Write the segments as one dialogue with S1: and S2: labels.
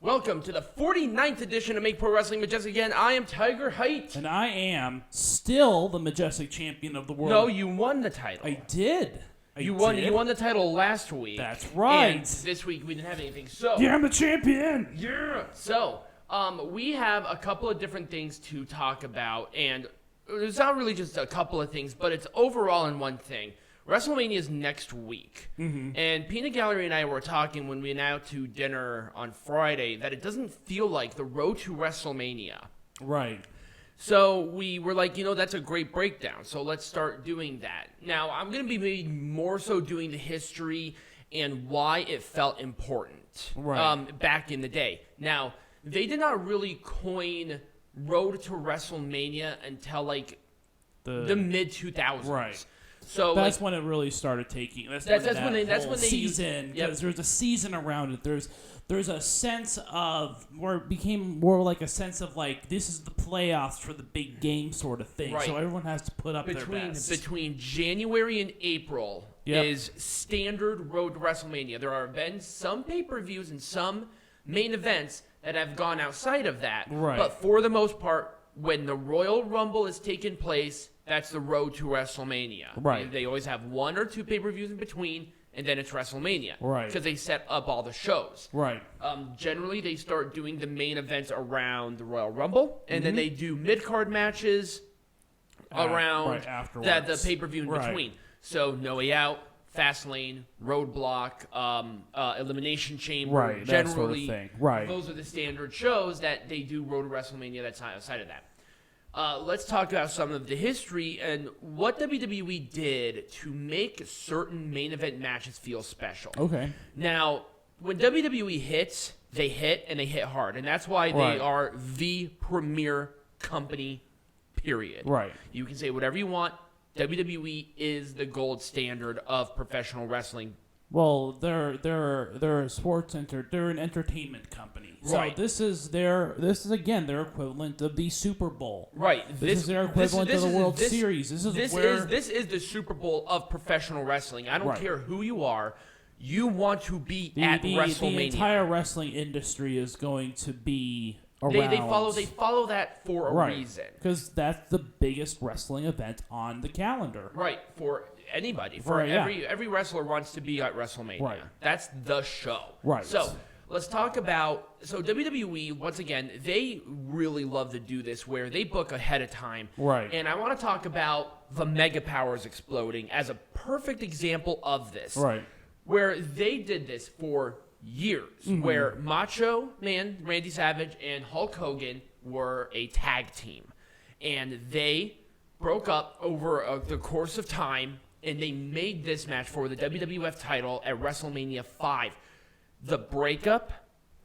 S1: Welcome to the 49th edition of Make Pro Wrestling Majestic again. I am Tiger Height.
S2: And I am still the Majestic Champion of the world.
S1: No, you won the title.
S2: I did.
S1: You won the title last week.
S2: That's right.
S1: And this week we didn't have anything. So
S2: yeah, I'm the champion.
S1: Yeah. So, we have a couple of different things to talk about, and it's not really just a couple of things, but it's overall in one thing. WrestleMania is next week, and Peanut Gallery and I were talking when we went out to dinner on Friday that it doesn't feel like the road to WrestleMania.
S2: Right.
S1: So we were like, that's a great breakdown, so let's start doing that. Now, I'm going to be maybe more so doing the history and why it felt important back in the day. Now, they did not really coin road to WrestleMania until like the mid-2000s.
S2: Right.
S1: So
S2: that's when it really started taking. That's when they season, because there's a season around it. There's a sense of where it became more like a sense of like this is the playoffs for the big game sort of thing. Right. So everyone has to put up their best. Between
S1: January and April is standard road to WrestleMania. There have been some pay-per-views and some main events that have gone outside of that.
S2: Right.
S1: But for the most part, when the Royal Rumble is taking place, that's the road to WrestleMania.
S2: Right.
S1: They always have one or two pay-per-views in between, and then it's WrestleMania.
S2: Right.
S1: Because they set up all the shows.
S2: Right.
S1: Generally, they start doing the main events around the Royal Rumble, and then they do mid-card matches around the pay-per-view in between. So, No Way Out, Fastlane, Roadblock, Elimination Chamber.
S2: Right,
S1: generally,
S2: that sort of thing. Right.
S1: Those are the standard shows that they do road to WrestleMania that's outside of that. Let's talk about some of the history and what WWE did to make certain main event matches feel special.
S2: Okay.
S1: Now, when WWE hits, they hit, and they hit hard. And that's why they are the premier company, period.
S2: Right.
S1: You can say whatever you want. WWE is the gold standard of professional wrestling.
S2: Well, they're a sports they're an entertainment company.
S1: Right.
S2: So this is again their equivalent of the Super Bowl.
S1: Right.
S2: This is their equivalent of the World Series. This is
S1: the Super Bowl of professional wrestling. I don't care who you are. You want to be at WrestleMania.
S2: The entire wrestling industry is going to be around.
S1: They follow that for a reason.
S2: Because that's the biggest wrestling event on the calendar.
S1: Right. For anybody. Every wrestler wants to be at WrestleMania.
S2: Right.
S1: That's the show.
S2: Right.
S1: So let's talk about WWE, once again, they really love to do this where they book ahead of time.
S2: Right.
S1: And I want to talk about the Mega Powers exploding as a perfect example of this.
S2: Right.
S1: Where they did this for years, where Macho Man, Randy Savage, and Hulk Hogan were a tag team. And they broke up over the course of time, and they made this match for the WWF title at WrestleMania 5. The breakup,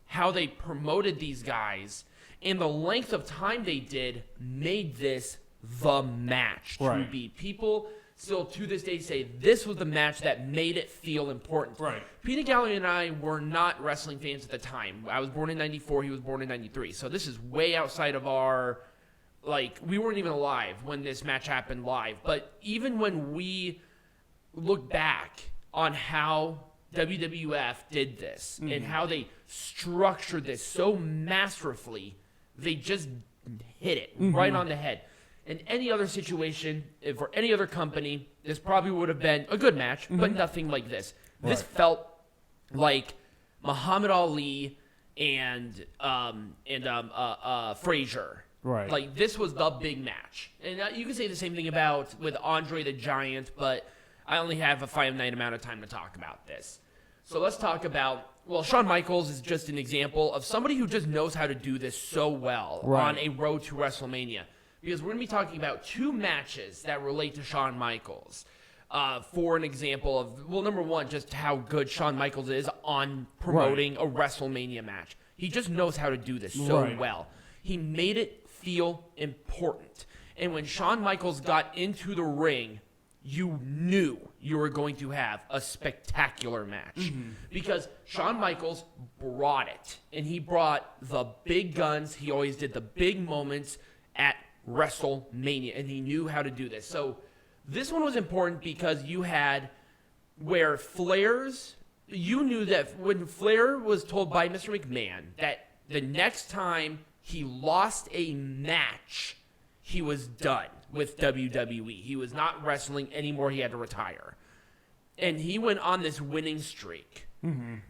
S1: how they promoted these guys, and the length of time they did made this the match to beat. People still to this day say this was the match that made it feel important.
S2: Right.
S1: Peanut Gallery and I were not wrestling fans at the time. I was born in 94, he was born in 93. So this is way outside of our, we weren't even alive when this match happened live. But even when we look back on how WWF did this and how they structured this so masterfully, they just hit it right on the head. In any other situation, for any other company, this probably would have been a good match, but nothing like this. Right. This felt like Muhammad Ali and Frazier.
S2: Right.
S1: Like, this was the big match. And you can say the same thing with Andre the Giant, but I only have a finite amount of time to talk about this. So let's talk about, Shawn Michaels is just an example of somebody who just knows how to do this so well on a road to WrestleMania. Because we're going to be talking about two matches that relate to Shawn Michaels. For an example of, number one, just how good Shawn Michaels is on promoting a WrestleMania match. He just knows how to do this so well. He made it feel important. And when Shawn Michaels got into the ring, you knew you were going to have a spectacular match. Because Shawn Michaels brought it. And he brought the big guns. He always did the big moments at WrestleMania, and he knew how to do this. So this one was important because you had where Flair's you knew that when Flair was told by Mr. McMahon that the next time he lost a match, he was done with WWE. He was not wrestling anymore. He had to retire. And he went on this winning streak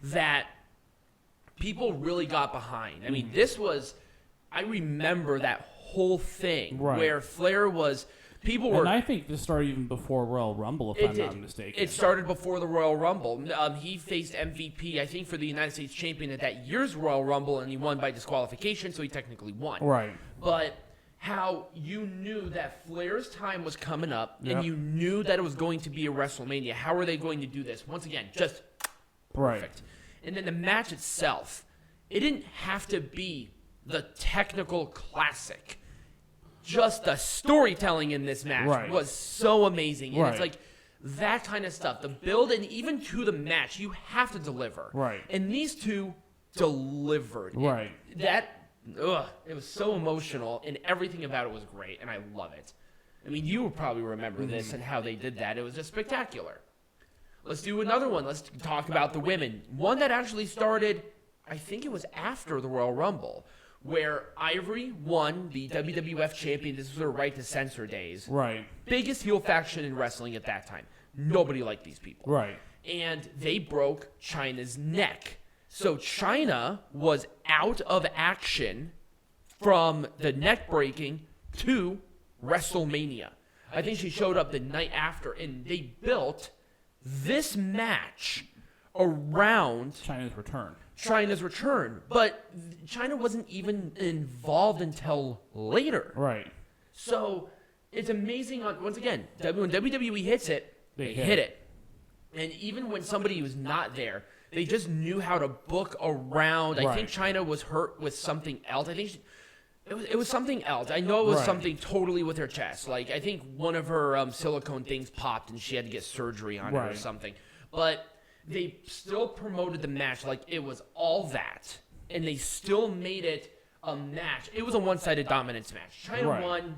S1: that people really got behind. I mean, I remember that whole thing where Flair was,
S2: and I think this started even before Royal Rumble, if I'm not mistaken.
S1: It started before the Royal Rumble. He faced MVP, I think, for the United States champion at that year's Royal Rumble, and he won by disqualification, so he technically won.
S2: Right.
S1: But how you knew that Flair's time was coming up, and you knew that it was going to be a WrestleMania. How are they going to do this? Once again, just perfect. And then the match itself, it didn't have to be the technical classic. Just the storytelling in this match was so amazing. And it's like that kind of stuff. The build, and even to the match, you have to deliver.
S2: Right.
S1: And these two delivered.
S2: Right.
S1: It was so emotional, and everything about it was great, and I love it. I mean, you will probably remember this and how they did that. It was just spectacular. Let's do another one. Let's talk about the women. One that actually started, I think it was after the Royal Rumble, where Ivory won the WWF champion. This was her right to censor days.
S2: Right.
S1: Biggest heel faction in wrestling at that time. Nobody liked these people.
S2: Right.
S1: And they broke Chyna's neck. So Chyna was out of action from the neck breaking to WrestleMania. I think she showed up the night after, and they built this match around Chyna's return. But Chyna wasn't even involved until later.
S2: Right.
S1: So it's amazing. Once again, when WWE hits it, they hit it. And even when somebody was not there, they just knew how to book around. I think Chyna was hurt with something else. I think it was something else. I know it was something totally with her chest. Like, I think one of her silicone things popped and she had to get surgery on it or something. But they still promoted the match like it was all that. And they still made it a match. It was a one-sided dominance match. Chyna won,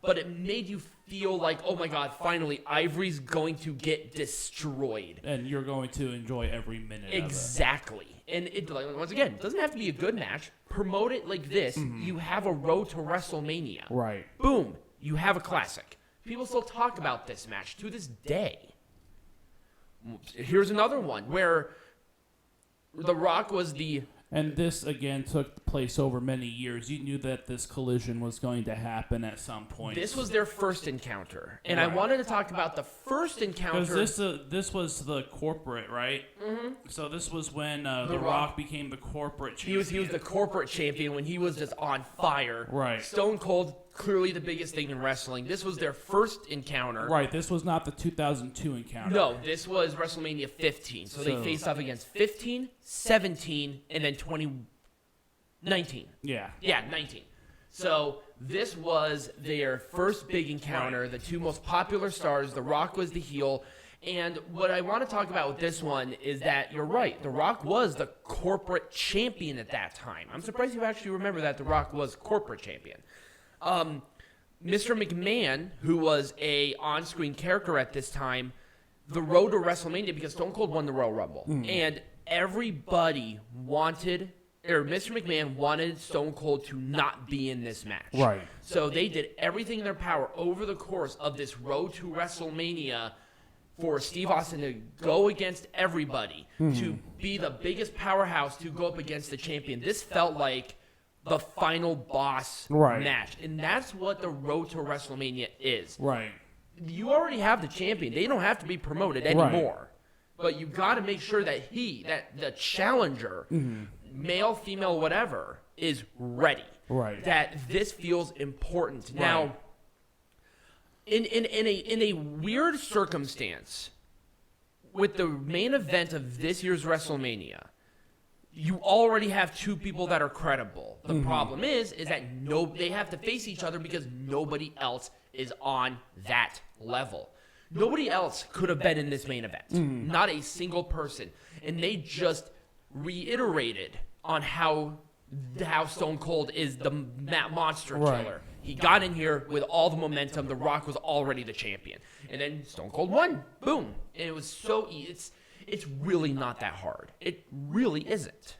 S1: but it made you feel like, oh my God, finally, Ivory's going to get destroyed.
S2: And you're going to enjoy every minute
S1: exactly.
S2: of it.
S1: And once again, it doesn't have to be a good match. Promote it like this. You have a road to WrestleMania.
S2: Right.
S1: Boom. You have a classic. People still talk about this match to this day. Here's another one where The Rock was the...
S2: And this, again, took place over many years. You knew that this collision was going to happen at some point.
S1: This was their first encounter. And I wanted to talk about the first encounter.
S2: Because this was the corporate, right? Mm-hmm. So this was when The Rock became the corporate champion.
S1: He was the corporate champion when he was just on fire.
S2: Right.
S1: Stone Cold, clearly the biggest thing in wrestling. This was their first encounter.
S2: Right. This was not the 2002 encounter.
S1: No, this was WrestleMania 15. So they faced off against 15, 17, and then 2019.
S2: Yeah.
S1: Yeah, 19. So this was their first big encounter. The two most popular stars. The Rock was the heel. And what I want to talk about with this one is that you're right. The Rock was the corporate champion at that time. I'm surprised you actually remember that The Rock was corporate champion. Mr. McMahon, who was a on-screen character at this time, the road to WrestleMania, because Stone Cold won the Royal Rumble. And everybody wanted, or Mr. McMahon wanted Stone Cold to not be in this match.
S2: Right.
S1: So they did everything in their power over the course of this road to WrestleMania for Steve Austin to go against everybody, to be the biggest powerhouse, to go up against the champion. This felt like the final boss match. And that's what the road to WrestleMania is.
S2: Right.
S1: You already have the champion. They don't have to be promoted anymore. But you got to make sure that the challenger, male, female, whatever, is ready.
S2: Right.
S1: That this feels important. Right. Now, in a weird circumstance, with the main event of this year's WrestleMania, you already have two people that are credible. The problem is that they have to face each other because nobody else is on that level. Nobody else could have been in this main event. Not a single person. And they just reiterated on how Stone Cold is the monster killer. He got in here with all the momentum. The Rock was already the champion. And then Stone Cold won. Boom. And it was so easy. It's really not that hard. It really isn't.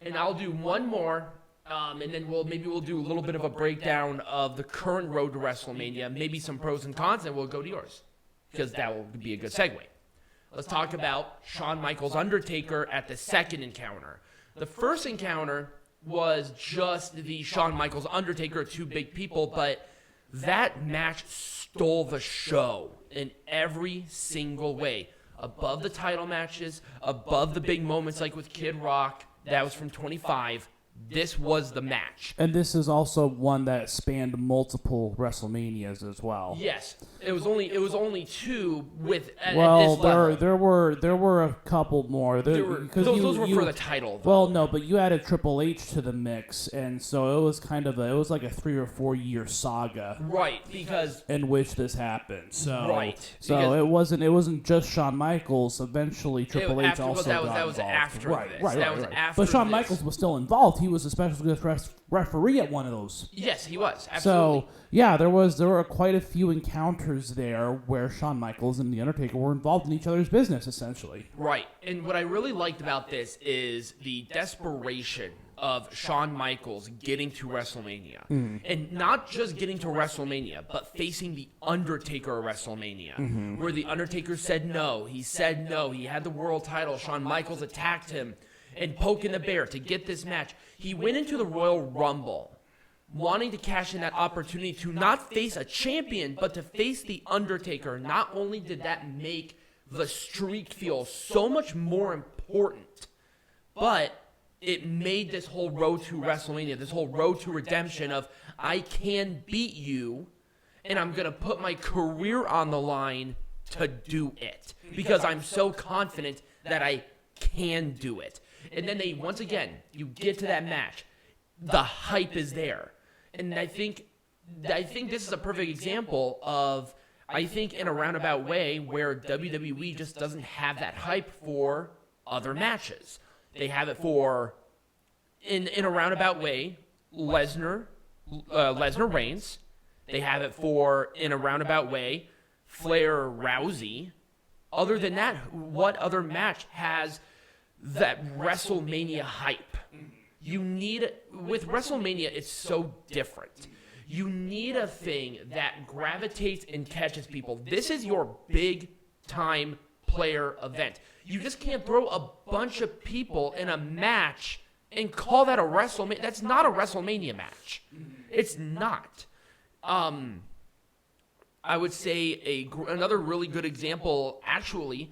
S1: And I'll do one more, and then we'll do a little bit of a breakdown of the current road to WrestleMania, maybe some pros and cons, and we'll go to yours, because that will be a good segue. Let's talk about Shawn Michaels Undertaker at the second encounter. The first encounter was just the Shawn Michaels Undertaker, two big people, but that match stole the show in every single way. Above the title matches, above the big moments like with Kid Rock, that was from 25. This was the match.
S2: And this is also one that spanned multiple WrestleManias as well.
S1: Yes. It was only two with at
S2: well,
S1: this level.
S2: there were a couple more.
S1: Those were for the title. Though.
S2: Well, no, but you added Triple H to the mix, and so it was like a 3 or 4 year saga.
S1: Right, because
S2: in which this happened. So
S1: right.
S2: So it wasn't just Shawn Michaels. Eventually Triple H also got involved.
S1: That was after this.
S2: Right.
S1: That was after
S2: But Shawn
S1: this.
S2: Michaels was still involved. He was a special guest referee at one of those.
S1: Yes, he was. Absolutely.
S2: So yeah, there were quite a few encounters there where Shawn Michaels and The Undertaker were involved in each other's business, essentially.
S1: Right. And what I really liked about this is the desperation of Shawn Michaels getting to WrestleMania. And not just getting to WrestleMania, but facing The Undertaker at WrestleMania, where The Undertaker said no. He said no. He had the world title. Shawn Michaels attacked him and poking the bear to get this match. He went into the Royal Rumble wanting to cash in that opportunity to not face a champion, but to face The Undertaker. Not only did that make the streak feel so much more important, but it made this whole road to WrestleMania, this whole road to redemption of, I can beat you, and I'm going to put my career on the line to do it, because I'm so confident that I can do it. And then once again, you get to that match. The hype is there. And I think this is a perfect example of, I think in a roundabout way, where WWE just doesn't have that hype for other matches. They have it for, in a roundabout way, Lesnar Reigns. They have it for, in a roundabout way, Flair Rousey. Other than that, what other match has that WrestleMania hype? With WrestleMania, it's so different. You need a thing that gravitates and catches people. This is your big time player event. You just can't throw a bunch of people in a match and call that a WrestleMania. That's not a WrestleMania match. It's not. I would say another really good example, actually,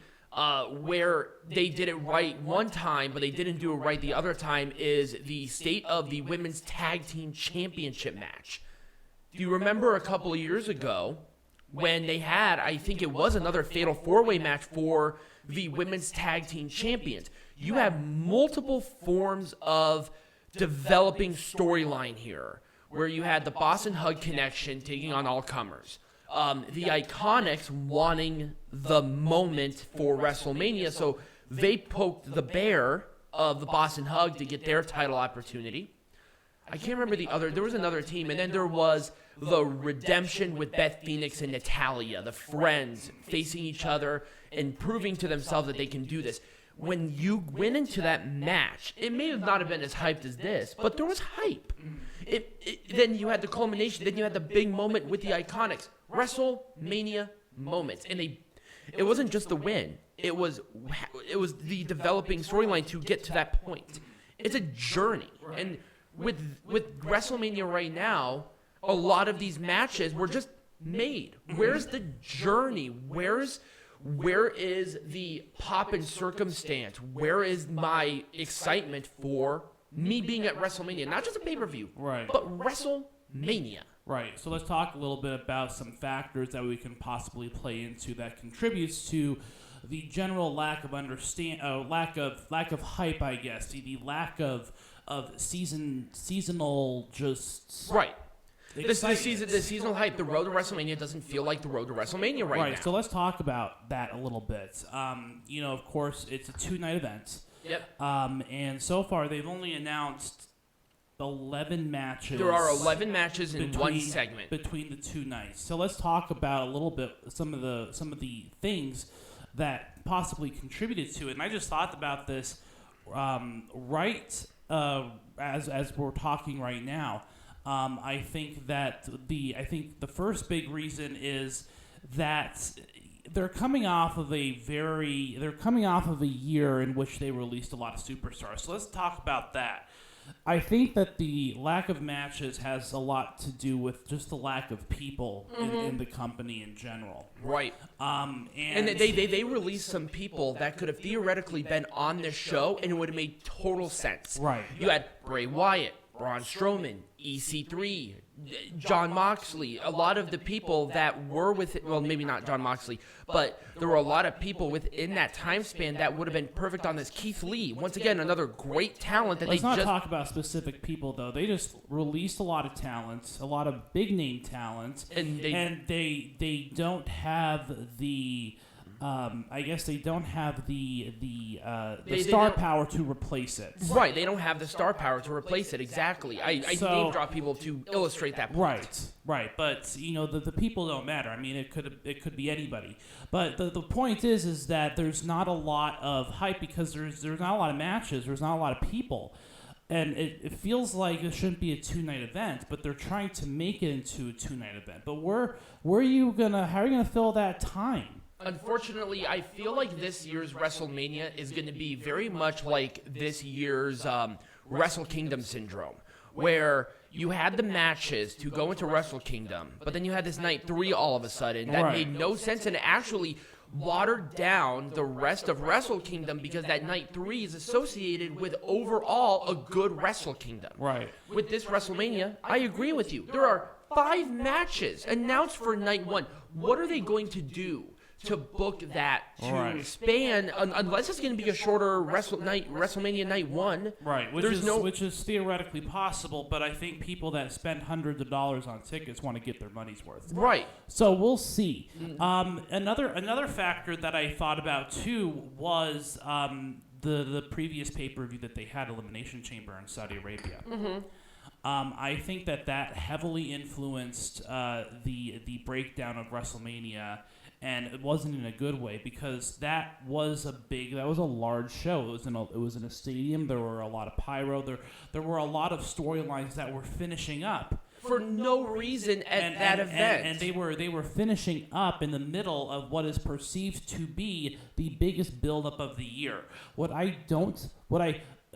S1: where they did it right one time, but they didn't do it right the other time, is the state of the Women's Tag Team Championship match. Do you remember a couple of years ago when they had, I think it was another Fatal 4-Way match for the Women's Tag Team Champions? You have multiple forms of developing storyline here, where you had the Boston Hug Connection taking on all comers. The Iconics wanting the moment for WrestleMania, so they poked the bear of the Boston Hug to get their title opportunity. I can't remember there was another team, and then there was the Redemption with Beth Phoenix and Natalya, the friends facing each other and proving to themselves that they can do this. When you went into that match, it may not have been as hyped as this, but there was hype. Then you had the culmination, then you had the big moment with the Iconics. WrestleMania moments, and it wasn't just the win. It was the developing storyline to get to that point. It's a journey, and with WrestleMania right now, a lot of these matches were just made. Where's the journey? Where is the pop and circumstance? Where is my excitement for me being at WrestleMania? Not just a pay-per-view,
S2: right,
S1: but WrestleMania.
S2: Right. So let's talk a little bit about some factors that we can possibly play into that contributes to the general lack of lack of hype, I guess. The lack of seasonal just
S1: right. The seasonal hype. The road to WrestleMania doesn't feel like the road to WrestleMania right now.
S2: So let's talk about that a little bit. Of course, it's a 2-night event.
S1: Yep.
S2: And so far they've only announced 11 matches.
S1: There are 11 matches in one segment
S2: between the 2 nights. So let's talk about a little bit some of the things that possibly contributed to it. And I just thought about this as we're talking right now. I think the first big reason is that they're coming off of a year in which they released a lot of superstars. So let's talk about that. I think that the lack of matches has a lot to do with just the lack of people in the company in general.
S1: Right. And they released some people that could have theoretically been on this show, and it would have made total sense.
S2: Right.
S1: You had Bray Wyatt, Braun Strowman, EC3, Jon Moxley, a lot of the people that were well, maybe not Jon Moxley, but there were a lot of people within that time span that would have been perfect on this. Keith Lee, once again, another great talent that
S2: Let's not talk about specific people, though. They just released a lot of talents, a lot of big-name talents, and they don't have the... I guess they don't have the star power to replace it.
S1: Right, they don't have the star power to replace it. Exactly. I name drop people to illustrate that point.
S2: Right. But the people don't matter. I mean, it could be anybody. But the point is that there's not a lot of hype because there's not a lot of matches. There's not a lot of people. And it feels like it shouldn't be a 2-night event, but they're trying to make it into a 2-night event. But how are you gonna fill that time?
S1: Unfortunately, I feel like this year's WrestleMania is going to be very much like this year's Wrestle Kingdom syndrome, where you had the matches to go into Wrestle Kingdom, but then you had this night 3 all of a sudden that made no sense and actually watered down the rest of Wrestle Kingdom because that night 3 is associated with overall a good Wrestle Kingdom.
S2: Right.
S1: With this WrestleMania, I agree with you. There are 5 matches announced for night 1. What are they going to do to book that to span, unless it's going to be a shorter WrestleMania night 1.
S2: Right, which is theoretically possible, but I think people that spend hundreds of dollars on tickets want to get their money's worth.
S1: Right.
S2: So we'll see. Another factor that I thought about too was the previous pay-per-view that they had, Elimination Chamber in Saudi Arabia. I think that heavily influenced the breakdown of WrestleMania. And it wasn't in a good way because that was a large show. It was in a stadium. There were a lot of pyro. There were a lot of storylines that were finishing up
S1: for no reason at that event.
S2: And they were finishing up in the middle of what is perceived to be the biggest buildup of the year.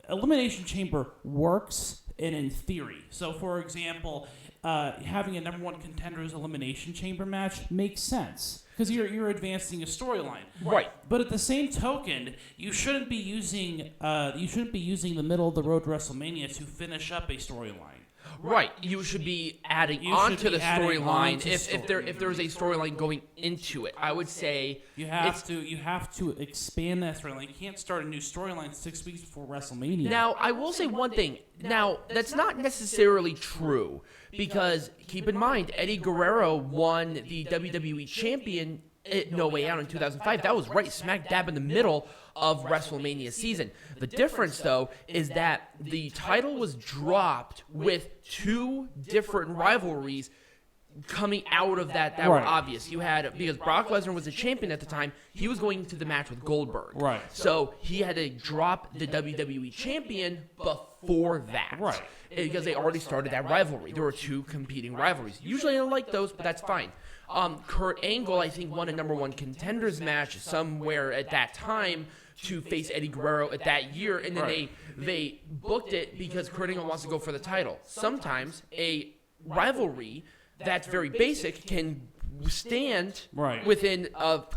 S2: Elimination Chamber works in theory. So, for example, having a number 1 Contenders Elimination Chamber match makes sense. Because you're advancing a storyline,
S1: right?
S2: But at the same token, you shouldn't be using the middle of the road to WrestleMania to finish up a storyline.
S1: Right. You should be adding on to the storyline if there's a storyline going into it. I would say
S2: you have to expand that storyline. You can't start a new storyline 6 weeks before WrestleMania.
S1: Now, I will say one thing. Now, that's not necessarily true because keep in mind Eddie Guerrero won the WWE champion at No Way Out in 2005. That was right smack dab in the middle of WrestleMania season. The difference, though, is that the title was dropped with 2 different rivalries coming out of that were obvious. You had, because Brock Lesnar was the champion at the time, he was going to the match with Goldberg.
S2: Right.
S1: So he had to drop the WWE champion before that.
S2: Right.
S1: Because they already started that rivalry. There were 2 competing rivalries. Usually I don't like those, but that's fine. Kurt Angle, I think, won a number 1 Contenders match somewhere at that time to face Eddie Guerrero at that year, and then they booked it because Kurt Angle wants to go for the title. Sometimes a rivalry that's very basic can stand within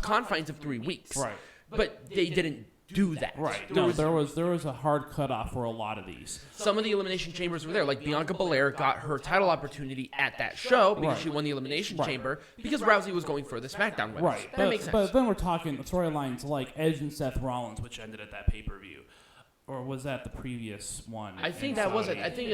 S1: confines of 3 weeks.
S2: Right.
S1: But they didn't do that.
S2: Right. There was a hard cutoff for a lot of these.
S1: Some of the Elimination Chambers were there. Like Bianca Belair got her title opportunity at that show because she won the Elimination Chamber because Rousey was going for the SmackDown win.
S2: Right.
S1: That makes sense.
S2: But then we're talking storylines like Edge and Seth Rollins, which ended at that pay-per-view. or was that the previous one?
S1: I think that was it. I think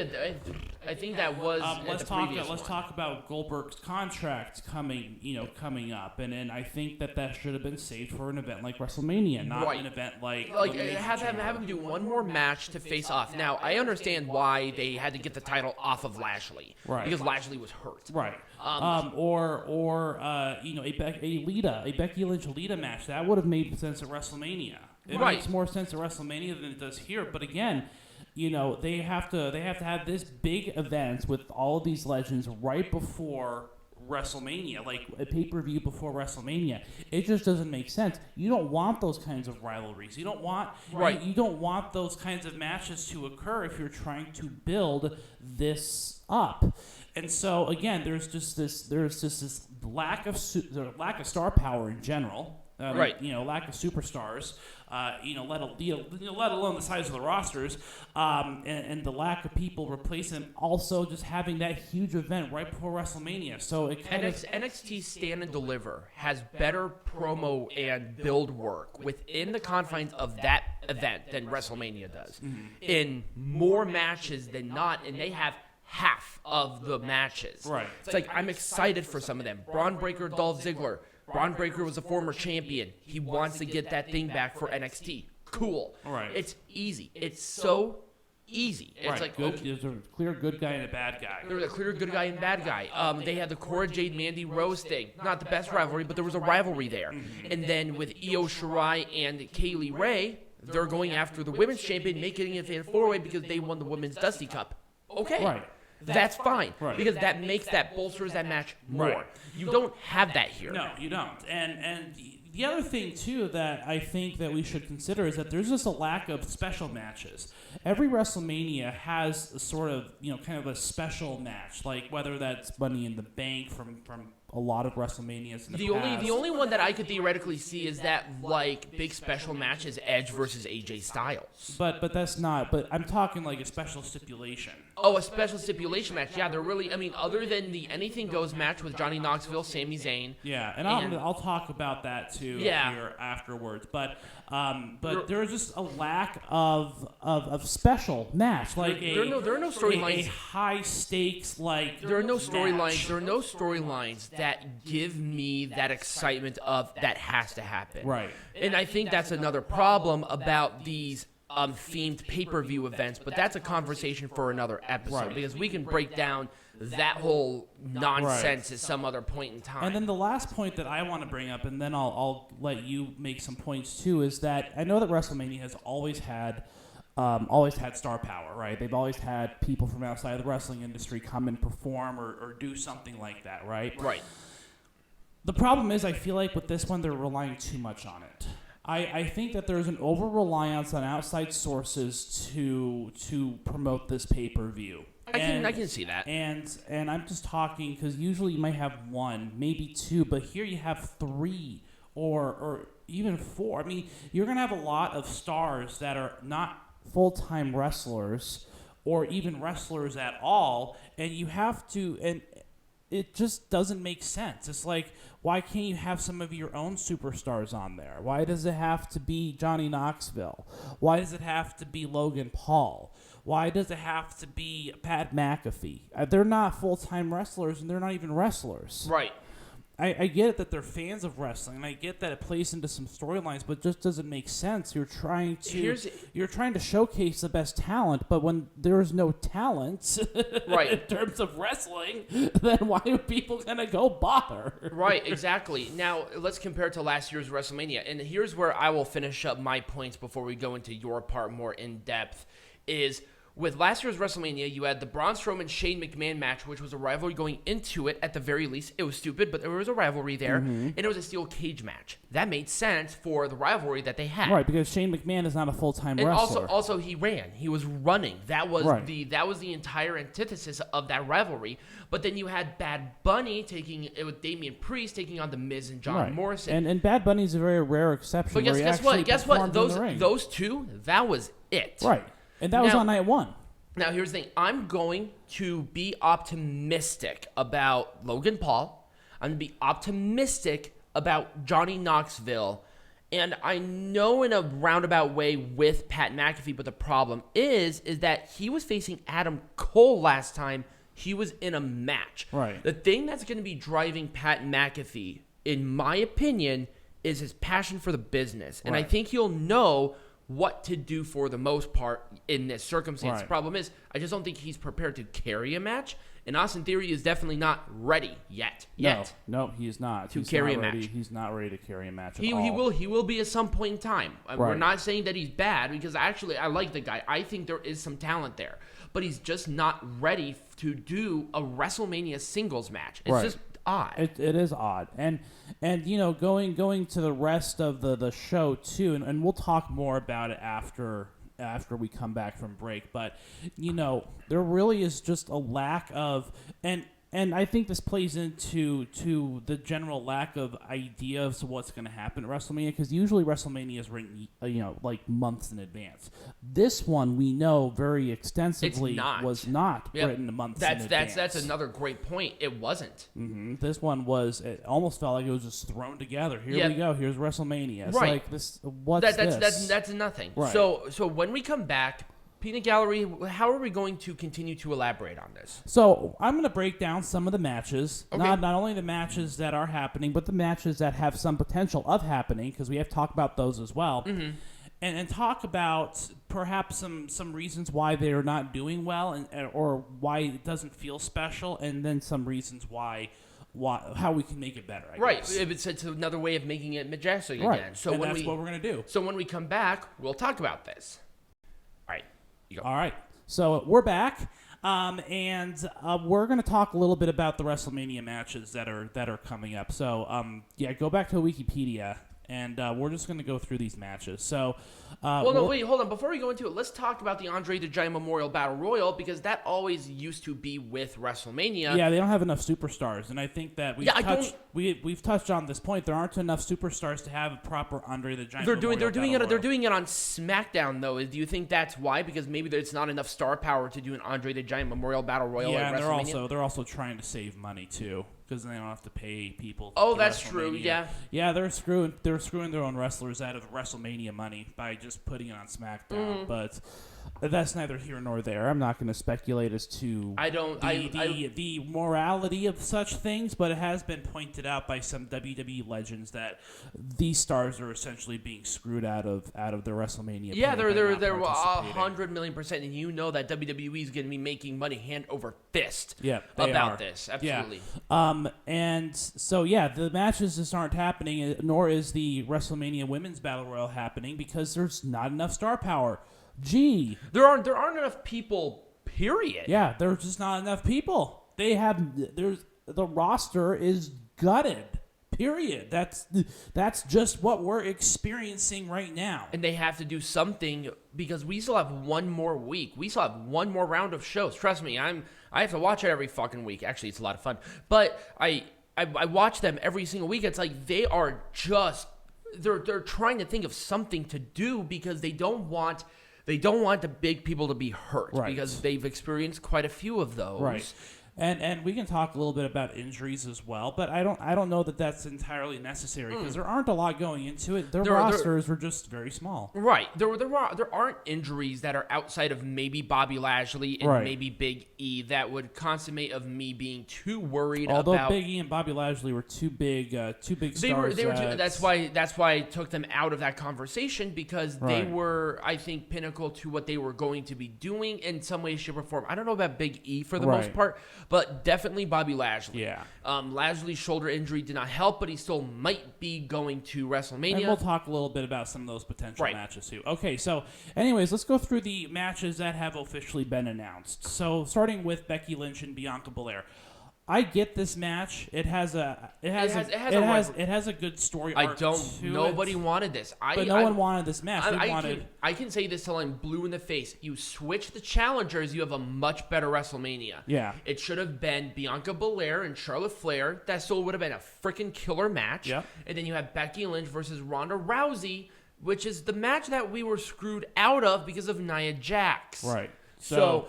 S1: that was.
S2: Let's talk about Goldberg's contract coming up, and I think that should have been saved for an event like WrestleMania, not an event like
S1: have him do one more match to face off. Now I understand why they had to get the title off of Lashley,
S2: right?
S1: Because Lashley was hurt,
S2: right? A Becky Lynch Lita match that would have made sense at WrestleMania. It makes more sense at WrestleMania than it does here. But again, they have to have this big event with all of these legends right before WrestleMania, like a pay-per-view before WrestleMania. It just doesn't make sense. You don't want those kinds of rivalries. You don't want you don't want those kinds of matches to occur if you're trying to build this up. And so again, there's just this lack of star power in general. Lack of superstars, let alone the size of the rosters, and the lack of people replacing them. Also, just having that huge event right before WrestleMania. So it
S1: NXT Stand and Deliver has better promo and build work within the confines of that event than WrestleMania does. Mm-hmm. In more matches than not, and they have half of the matches.
S2: Right.
S1: It's like I'm excited for some of them. Braun Breaker, Dolph Ziggler. Braun Breaker was a former champion. He wants to get that thing back for NXT. Cool.
S2: Right.
S1: It's easy. It's so easy. It's like
S2: there's a clear good guy and a bad guy.
S1: There's a clear good guy and bad guy. They had the Cora Jade Mandy Rose thing. Not the best rivalry, but there was a rivalry there. Mm-hmm. And then with Io Shirai and Kaylee Ray, they're going after the women's champion, making it a four-way because they won the women's Dusty Cup. Okay.
S2: Right.
S1: That's fine, because that bolsters that match more.
S2: Right.
S1: You don't have that here.
S2: No, you don't. And the other thing, too, that I think that we should consider is that there's just a lack of special matches. Every WrestleMania has a sort of, kind of a special match, like whether that's Money in the Bank from a lot of WrestleManias in the past.
S1: The only one that I could theoretically see is that big special match is Edge versus AJ Styles.
S2: But that's not. But I'm talking like a special stipulation.
S1: Oh, a special stipulation match. Yeah, they're really. Other than the Anything Goes match with Johnny Knoxville, Sami Zayn.
S2: Yeah, and I'll talk about that too here afterwards. But there's just a lack of special match. Like
S1: there are no storylines.
S2: A high stakes
S1: there are no storylines. There are no storylines that give me that excitement of that has to happen.
S2: Right.
S1: And I think that's another problem about these themed pay-per-view events, but that's a conversation for another episode because we can break down that whole nonsense at some other point in time.
S2: And then the last point that I want to bring up, and then I'll let you make some points too, is that I know that WrestleMania has always had star power, right? They've always had people from outside of the wrestling industry come and perform or do something like that, right?
S1: Right.
S2: The problem is I feel like with this one they're relying too much on it. I think that there's an over-reliance on outside sources to promote this pay-per-view.
S1: I can see that.
S2: And I'm just talking because usually you might have one, maybe two, but here you have three or even four. I mean, you're going to have a lot of stars that are not full-time wrestlers or even wrestlers at all, and you have to, and it just doesn't make sense. It's like, why can't you have some of your own superstars on there? Why does it have to be Johnny Knoxville? Why does it have to be Logan Paul? Why does it have to be Pat McAfee? They're not full-time wrestlers, and they're not even wrestlers.
S1: Right.
S2: I get it that they're fans of wrestling, and I get that it plays into some storylines, but it just doesn't make sense. You're trying to showcase the best talent, but when there's no talent
S1: right.
S2: in terms of wrestling, then why are people gonna go bother?
S1: Right, exactly. Now let's compare it to last year's WrestleMania, and here's where I will finish up my points before we go into your part more in depth. Is with last year's WrestleMania, you had the Braun Strowman-Shane McMahon match, which was a rivalry going into it at the very least. It was stupid, but there was a rivalry there, and it was a steel cage match. That made sense for the rivalry that they had.
S2: Right, because Shane McMahon is not a full-time wrestler.
S1: And also he ran. He was running. That was the entire antithesis of that rivalry. But then you had Bad Bunny with Damian Priest taking on The Miz and John Morrison.
S2: And Bad Bunny's a very rare exception.
S1: But guess what? Those two, that was it.
S2: Right. And that was on night one.
S1: Now, here's the thing. I'm going to be optimistic about Logan Paul. I'm going to be optimistic about Johnny Knoxville And I know in a roundabout way with Pat McAfee, but the problem is that he was facing Adam Cole last time he was in a match.
S2: Right.
S1: The thing that's going to be driving Pat McAfee, in my opinion, is his passion for the business. And I think he'll know what to do for the most part in this circumstance.
S2: Right.
S1: The problem is, I just don't think he's prepared to carry a match. And Austin Theory is definitely not ready yet.
S2: No, he is not.
S1: To carry a match.
S2: He's not ready to carry a match at all.
S1: He will be at some point in time.
S2: Right.
S1: We're not saying that he's bad, because actually I like the guy. I think there is some talent there. But he's just not ready to do a WrestleMania singles match. It's just odd.
S2: It is odd. And going to the rest of the show too, and we'll talk more about it after we come back from break, but there really is just a lack of, and I think this plays into the general lack of ideas of what's going to happen at WrestleMania, because usually WrestleMania is written like months in advance. This one we know very extensively was not written months in advance.
S1: That's another great point. It wasn't.
S2: Mm-hmm. This one was. It almost felt like it was just thrown together. Here we go. Here's WrestleMania. It's like this. What's this?
S1: That's nothing.
S2: Right.
S1: So when we come back, Peanut Gallery, how are we going to continue to elaborate on this?
S2: So I'm going to break down some of the matches,
S1: Okay.
S2: not only the matches that are happening, but the matches that have some potential of happening, because we have to talk about those as well, and talk about perhaps some reasons why they are not doing well, or why it doesn't feel special, and then some reasons why how we can make it better. I guess.
S1: It's another way of making it majestic
S2: right.
S1: again. So
S2: and that's what we're going to do.
S1: So when we come back, we'll talk about this. All right.
S2: All right, so we're back, and we're going to talk a little bit about the WrestleMania matches that are coming up. So, go back to Wikipedia, and we're just going to go through these matches. So,
S1: wait, hold on. Before we go into it, let's talk about the Andre the Giant Memorial Battle Royal, because that always used to be with WrestleMania.
S2: Yeah, they don't have enough superstars, and I think that we've touched on this point. There aren't enough superstars to have a proper Andre the Giant. They're doing
S1: it on SmackDown though. Do you think that's why? Because maybe there's not enough star power to do an Andre the Giant Memorial Battle Royal at WrestleMania.
S2: Yeah, they're also trying to save money too, because they don't have to pay people.
S1: Oh, that's true. Yeah.
S2: Yeah, they're screwing their own wrestlers out of WrestleMania money by just putting it on SmackDown. But that's neither here nor there. I'm not going to speculate as to the morality of such things, but it has been pointed out by some WWE legends that these stars are essentially being screwed out of their WrestleMania.
S1: Yeah, they're 100,000,000%, and you know that WWE is going to be making money hand over fist. About this. Absolutely.
S2: Yeah. And so the matches just aren't happening, nor is the WrestleMania Women's Battle Royal happening, because there's not enough star power. There
S1: aren't enough people, period.
S2: Yeah, there's just not enough people. The roster is gutted. Period. That's just what we're experiencing right now.
S1: And they have to do something, because we still have one more week. We still have one more round of shows. Trust me, I have to watch it every fucking week. Actually, it's a lot of fun. But I watch them every single week. It's like they are just they're trying to think of something to do, because they don't want the big people to be hurt, because they've experienced quite a few of those.
S2: Right. And we can talk a little bit about injuries as well, but I don't know that that's entirely necessary, because there aren't a lot going into it. Their rosters were just very small.
S1: Right. There aren't injuries that are outside of maybe Bobby Lashley and maybe Big E that would consummate of me being too worried
S2: Although
S1: about.
S2: Big E and Bobby Lashley were two big stars.
S1: They were that's why I took them out of that conversation, because they were, I think, pinnacle to what they were going to be doing in some way, shape, or form. I don't know about Big E for the most part, but definitely Bobby Lashley.
S2: Yeah.
S1: Lashley's shoulder injury did not help, but he still might be going to WrestleMania.
S2: And we'll talk a little bit about some of those potential matches too. Okay, so anyways, let's go through the matches that have officially been announced. So starting with Becky Lynch and Bianca Belair. I get this match. It has a good story arc.
S1: Nobody wanted this.
S2: No one wanted this match.
S1: I can say this till I'm blue in the face. You switch the challengers, you have a much better WrestleMania.
S2: Yeah.
S1: It should have been Bianca Belair and Charlotte Flair. That still would have been a freaking killer match.
S2: Yeah.
S1: And then you have Becky Lynch versus Ronda Rousey, which is the match that we were screwed out of because of Nia Jax.
S2: Right. So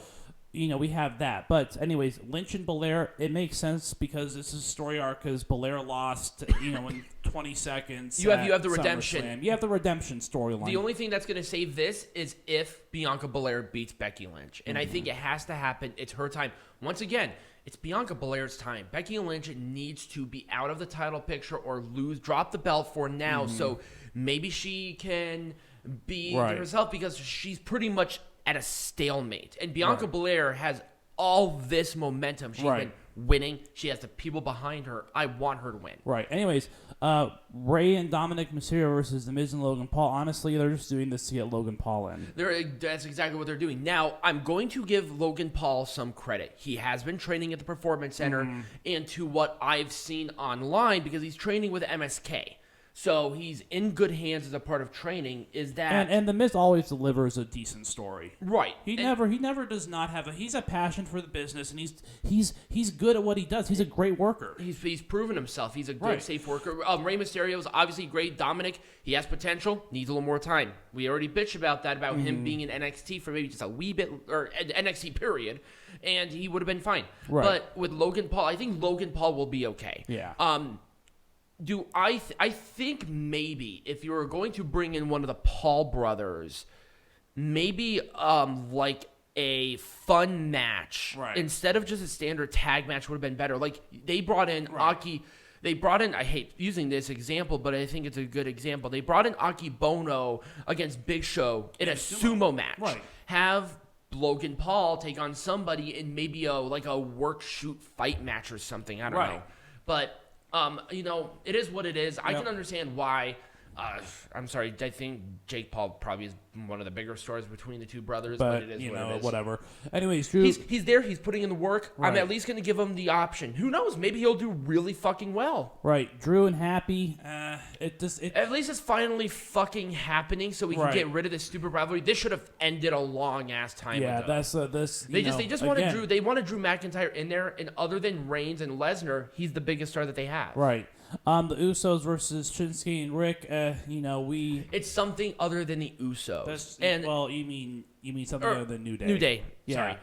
S2: we have that. But anyways, Lynch and Belair, it makes sense, because this is a story arc, because Belair lost, in 20 seconds.
S1: You have the redemption.
S2: SummerSlam. You have the redemption storyline.
S1: The only thing that's going to save this is if Bianca Belair beats Becky Lynch. And I think it has to happen. It's her time. Once again, it's Bianca Belair's time. Becky Lynch needs to be out of the title picture or drop the belt for now. So maybe she can be herself because she's pretty much at a stalemate. And Bianca Belair has all this momentum. She's been winning. She has the people behind her. I want her to win.
S2: Right. Anyways, Rey and Dominic Mysterio versus The Miz and Logan Paul. Honestly, they're just doing this to get Logan Paul in.
S1: That's exactly what they're doing. Now, I'm going to give Logan Paul some credit. He has been training at the Performance Center, and to what I've seen online, because he's training with MSK. So he's in good hands as a part of training. Is that
S2: and the Miz always delivers a decent story.
S1: Right?
S2: He never does not have he's a passion for the business, and he's good at what he does. He's a great worker.
S1: He's proven himself. He's a good safe worker. Rey Mysterio is obviously great. Dominic, he has potential. Needs a little more time. We already bitched about that about him being in NXT for maybe just a wee bit, or NXT period, and he would have been fine.
S2: Right.
S1: But with Logan Paul, I think Logan Paul will be okay.
S2: Yeah.
S1: I think maybe if you were going to bring in one of the Paul brothers, maybe like a fun match instead of just a standard tag match would have been better. Like they brought in Aki. They brought in, I hate using this example, but I think it's a good example. They brought in Aki Bono against Big Show in a sumo match.
S2: Right.
S1: Have Logan Paul take on somebody in maybe a work shoot fight match or something. I don't know. But it is what it is. I can understand why. I'm sorry. I think Jake Paul probably is one of the bigger stars between the two brothers, but it is what it is.
S2: Whatever. Anyways, Drew,
S1: he's there. He's putting in the work. I'm at least going to give him the option. Who knows? Maybe he'll do really fucking well.
S2: Right. Drew and Happy.
S1: At least it's finally fucking happening, so we can get rid of this stupid rivalry. This should have ended a long ass time ago.
S2: Yeah, that's this.
S1: They just wanted Drew. They wanted Drew McIntyre in there, and other than Reigns and Lesnar, he's the biggest star that they have.
S2: Right. The Usos versus Shinsuke and Rick.
S1: It's something other than the Usos.
S2: You mean something other than New Day?
S1: New Day.
S2: Yeah.
S1: Sorry.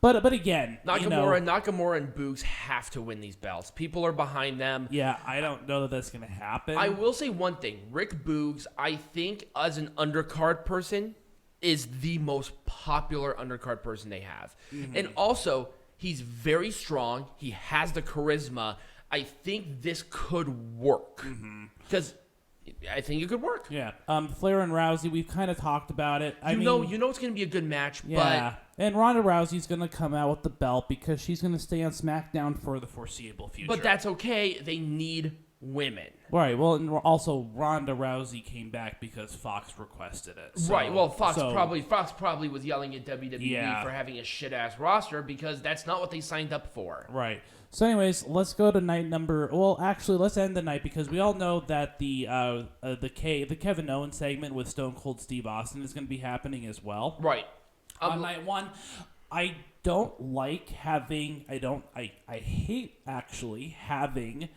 S2: But again,
S1: Nakamura and Boogs have to win these belts. People are behind them.
S2: Yeah, I don't know that that's going to happen.
S1: I will say one thing. Rick Boogs, I think, as an undercard person, is the most popular undercard person they have. And also, he's very strong. He has the charisma. I think this could work. Because I think it could work.
S2: Yeah. Flair and Rousey, we've kind of talked about it.
S1: You know it's going to be a good match.
S2: Yeah. And Ronda Rousey's going to come out with the belt because she's going to stay on SmackDown for the foreseeable future.
S1: But that's okay. They need women.
S2: Right. Well, and also Ronda Rousey came back because Fox requested it. So,
S1: right. Well, Fox probably was yelling at WWE for having a shit ass roster because that's not what they signed up for.
S2: Right. So, anyways, let's go to night number. Well, actually, let's end the night because we all know that the Kevin Owens segment with Stone Cold Steve Austin is going to be happening as well.
S1: Right.
S2: On night one, I don't like having. I hate actually having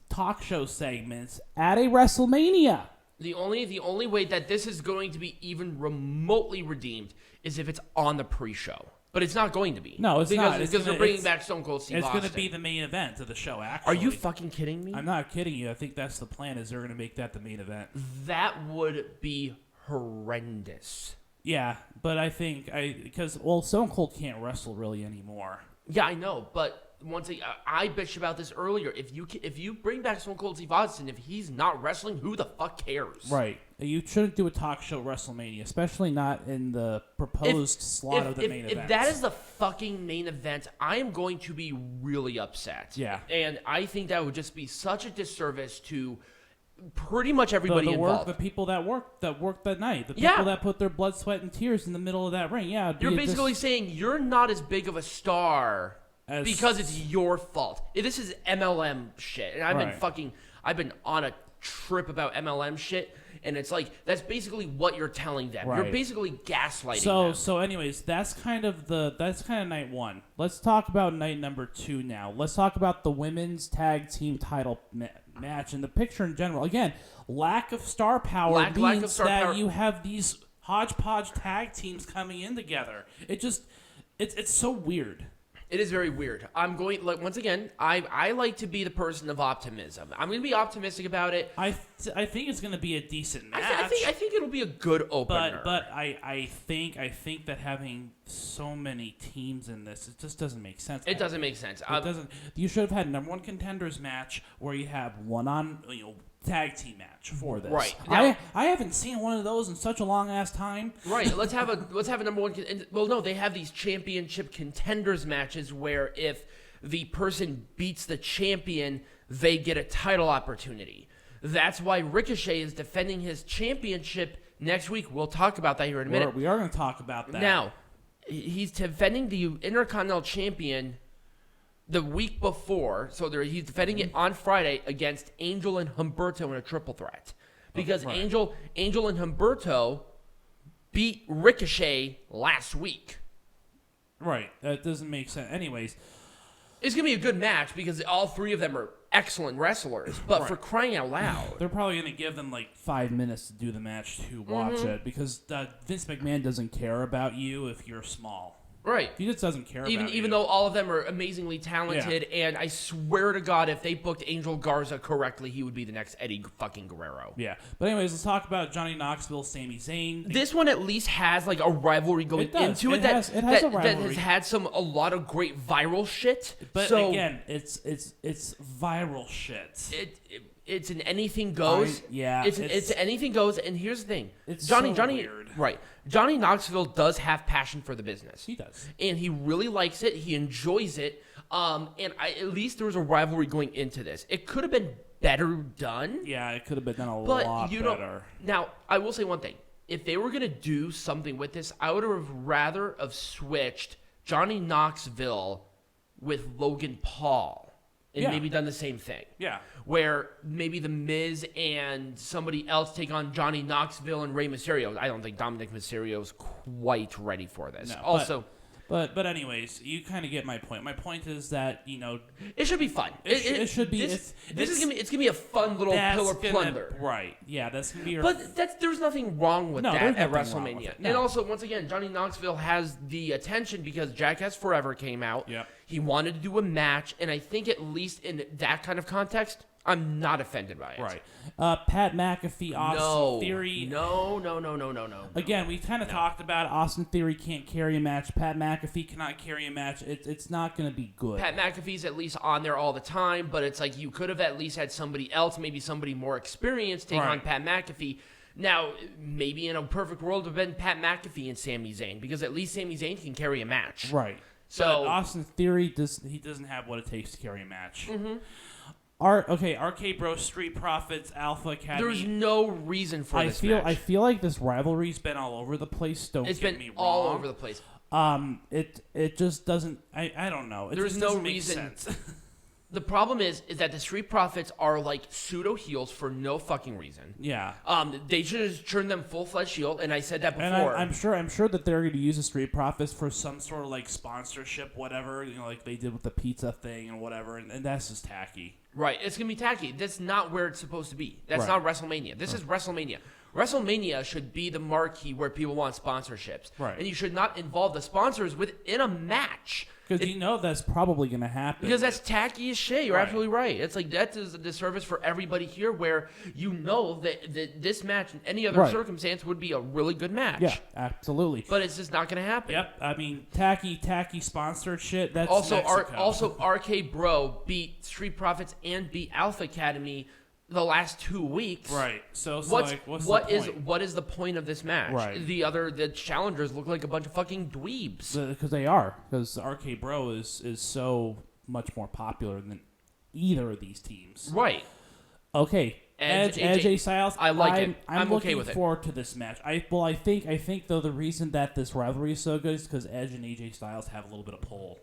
S2: talk show segments at a WrestleMania.
S1: The only way that this is going to be even remotely redeemed is if it's on the pre-show. But it's not going to be.
S2: No, it's not.
S1: Because they're bringing back Stone Cold Steve Austin.
S2: It's going to be the main event of the show, actually.
S1: Are you fucking kidding me?
S2: I'm not kidding you. I think that's the plan, is they're going to make that the main event.
S1: That would be horrendous.
S2: Yeah, but I think because Stone Cold can't wrestle really anymore.
S1: Yeah, I know, but once I bitched about this earlier. If you bring back Stone Cold Steve Austin, if he's not wrestling, who the fuck cares?
S2: Right. You shouldn't do a talk show WrestleMania, especially not in the proposed slot of the main event.
S1: If that is the fucking main event, I am going to be really upset.
S2: Yeah.
S1: And I think that would just be such a disservice to pretty much everybody involved.
S2: The people that worked that night. The people that put their blood, sweat, and tears in the middle of that ring. Yeah.
S1: You're basically saying you're not as big of a star because it's your fault. This is MLM shit. And I've been on a trip about MLM shit. And it's like, that's basically what you're telling them. Right. You're basically gaslighting them.
S2: So anyways, that's kind of night one. Let's talk about night number 2 now. Let's talk about the women's tag team title match and the picture in general. Again, lack of star power means that you have these hodgepodge tag teams coming in together. It's so weird.
S1: It is very weird. I'm going, like, once again, I like to be the person of optimism. I'm going to be optimistic about it.
S2: I think it's going to be a decent match.
S1: I think it'll be a good opener.
S2: But I think that having so many teams in this, it just doesn't make sense.
S1: It doesn't make sense.
S2: It doesn't. You should have had a #1 contenders match where you have tag team match for this.
S1: Right. Now,
S2: I haven't seen one of those in such a long ass time.
S1: Right. Let's have a #1. Well, no, they have these championship contenders matches where if the person beats the champion, they get a title opportunity. That's why Ricochet is defending his championship next week. We'll talk about that here in a minute.
S2: We are going to talk about that.
S1: Now, he's defending the Intercontinental Champion the week before, so he's defending it on Friday against Angel and Humberto in a triple threat. Because Angel and Humberto beat Ricochet last week.
S2: Right. That doesn't make sense. Anyways.
S1: It's going to be a good match because all three of them are excellent wrestlers. But for crying out loud.
S2: They're probably going to give them like 5 minutes to do the match to watch it because Vince McMahon doesn't care about you if you're small.
S1: Right.
S2: He just doesn't care about you.
S1: Even though all of them are amazingly talented, and I swear to God, if they booked Angel Garza correctly, he would be the next Eddie fucking Guerrero.
S2: Yeah. But anyways, let's talk about Johnny Knoxville, Sami Zayn.
S1: This one at least has like a rivalry going into it. That has had a lot of great viral shit.
S2: But again, it's viral shit.
S1: It's an anything goes. It's anything goes. And here's the thing: Johnny
S2: weird.
S1: Right. Johnny Knoxville does have passion for the business.
S2: He does,
S1: and he really likes it. He enjoys it. At least there was a rivalry going into this. It could have been better done.
S2: Yeah, it could have been done a lot better.
S1: Now, I will say one thing: if they were gonna do something with this, I would have rather have switched Johnny Knoxville with Logan Paul. And maybe done the same thing.
S2: Yeah. Where
S1: maybe The Miz and somebody else take on Johnny Knoxville and Rey Mysterio. I don't think Dominic Mysterio is quite ready for this.
S2: No, But anyways, you kind of get my point. My point is that,
S1: it should be fun.
S2: It should be.
S1: It's gonna be a fun little pillar plunder.
S2: Right. Yeah, that's gonna be.
S1: There's nothing wrong with that at WrestleMania.
S2: No.
S1: And also, once again, Johnny Knoxville has the attention because Jackass Forever came out.
S2: Yeah.
S1: He wanted to do a match, and I think at least in that kind of context, I'm not offended by it.
S2: Right. Pat McAfee, Austin Theory.
S1: No.
S2: Again, we kind of talked about it. Austin Theory can't carry a match. Pat McAfee cannot carry a match. It's not going to be good.
S1: Pat McAfee's at least on there all the time, but it's like you could have at least had somebody else, maybe somebody more experienced, take on Pat McAfee. Now, maybe in a perfect world, it would have been Pat McAfee and Sami Zayn, because at least Sami Zayn can carry a match.
S2: Right.
S1: So
S2: but Austin Theory, doesn't have what it takes to carry a match.
S1: Mm-hmm.
S2: RK Bro, Street Profits, Alpha Academy.
S1: There's no reason for this match.
S2: I feel like this rivalry's been all over the place. It's
S1: been
S2: me wrong.
S1: all over the place.
S2: It just doesn't. I don't know.
S1: There's no reason. The problem is that the Street Profits are like pseudo heels for no fucking reason.
S2: Yeah.
S1: They should have turned them full-fledged heel, and I said that before.
S2: And I'm sure that they're going to use the Street Profits for some sort of like sponsorship, whatever, like they did with the pizza thing and whatever, and that's just tacky.
S1: Right. It's going to be tacky. That's not where it's supposed to be. That's not WrestleMania. This is WrestleMania. WrestleMania should be the marquee where people want sponsorships.
S2: Right.
S1: And you should not involve the sponsors within a match.
S2: Because that's probably going to happen.
S1: Because that's tacky as shit. You're absolutely right. It's like that is a disservice for everybody here where that this match in any other circumstance would be a really good match.
S2: Yeah, absolutely.
S1: But it's just not going to happen.
S2: Yep. I mean, tacky sponsored shit, that's
S1: also
S2: Mexico.
S1: RK Bro beat Street Profits and beat Alpha Academy the last 2 weeks.
S2: Right. So
S1: what is the point of this match?
S2: Right.
S1: The challengers look like a bunch of fucking dweebs.
S2: Because they are. Because RK Bro is so much more popular than either of these teams.
S1: Right.
S2: Okay. Edge AJ Styles.
S1: I like it.
S2: I'm
S1: okay with it.
S2: looking forward to this match. I think though the reason that this rivalry is so good is because Edge and AJ Styles have a little bit of pull.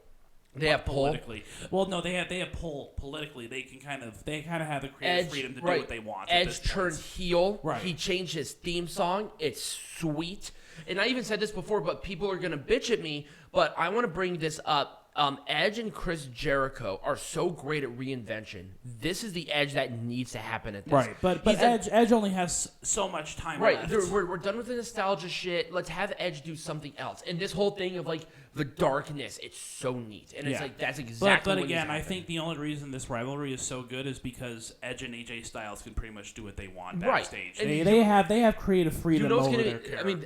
S1: They have pull
S2: politically. Well, no, they have pull politically. They kind of have the creative freedom to do what they want.
S1: Edge turned heel.
S2: Right.
S1: He changed his theme song. It's sweet. And I even said this before, but people are gonna bitch at me. But I want to bring this up. Edge and Chris Jericho are so great at reinvention. This is the Edge that needs to happen at this.
S2: Right, but Edge only has so much time left.
S1: We're done with the nostalgia shit. Let's have Edge do something else. And this whole thing of like the darkness. It's so neat, and it's like that's exactly.
S2: But
S1: what
S2: again, I think the only reason this rivalry is so good is because Edge and AJ Styles can pretty much do what they want backstage.
S1: Right.
S2: They have creative freedom over their characters.
S1: I mean,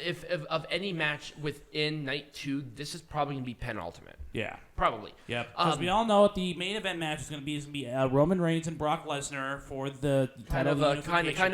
S1: if of any match within night 2, this is probably gonna be penultimate.
S2: Yeah.
S1: Probably.
S2: Yep. Because we all know what the main event match is going to be. Roman Reigns and Brock Lesnar for the
S1: kind of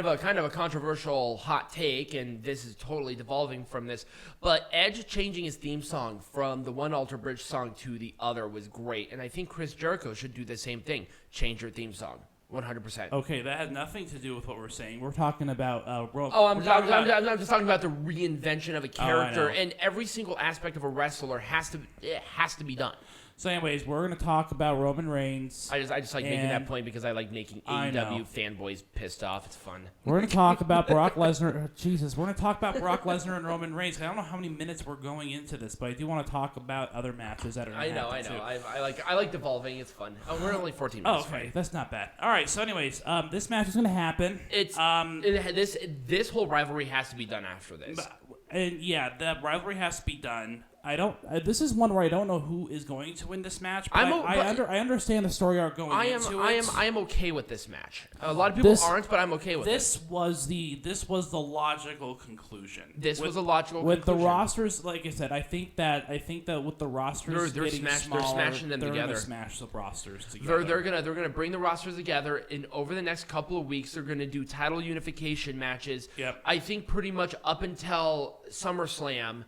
S1: a controversial hot take, and this is totally devolving from this. But Edge changing his theme song from the one Alter Bridge song to the other was great, and I think Chris Jericho should do the same thing. Change your theme song. 100%.
S2: Okay, that has nothing to do with what we're saying. We're talking about
S1: I'm just talking about the reinvention of a character, and every single aspect of a wrestler has to be done.
S2: So, anyways, we're going to talk about Roman Reigns.
S1: I just like making that point because I like making AEW fanboys pissed off. It's fun.
S2: We're going to talk about Brock Lesnar. Jesus, we're going to talk about Brock Lesnar and Roman Reigns. I don't know how many minutes we're going into this, but I do want to talk about other matches that are. I know.
S1: I like devolving. It's fun. Oh, we're only 14 minutes.
S2: Oh, okay, that's not bad. All right. So, anyways, this match is going to happen.
S1: This whole rivalry has to be done after this.
S2: And yeah, the rivalry has to be done. This is one where I don't know who is going to win this match. But I understand the story arc going into it.
S1: I am okay with this match. A lot of people aren't, but I'm okay with it.
S2: This was the logical conclusion.
S1: This was a logical
S2: with
S1: conclusion.
S2: The rosters. Like I said, I think that with the rosters
S1: they're smashing them together.
S2: They're gonna smash the rosters together.
S1: They're gonna bring the rosters together, and over the next couple of weeks, they're gonna do title unification matches.
S2: Yep.
S1: I think pretty much up until SummerSlam.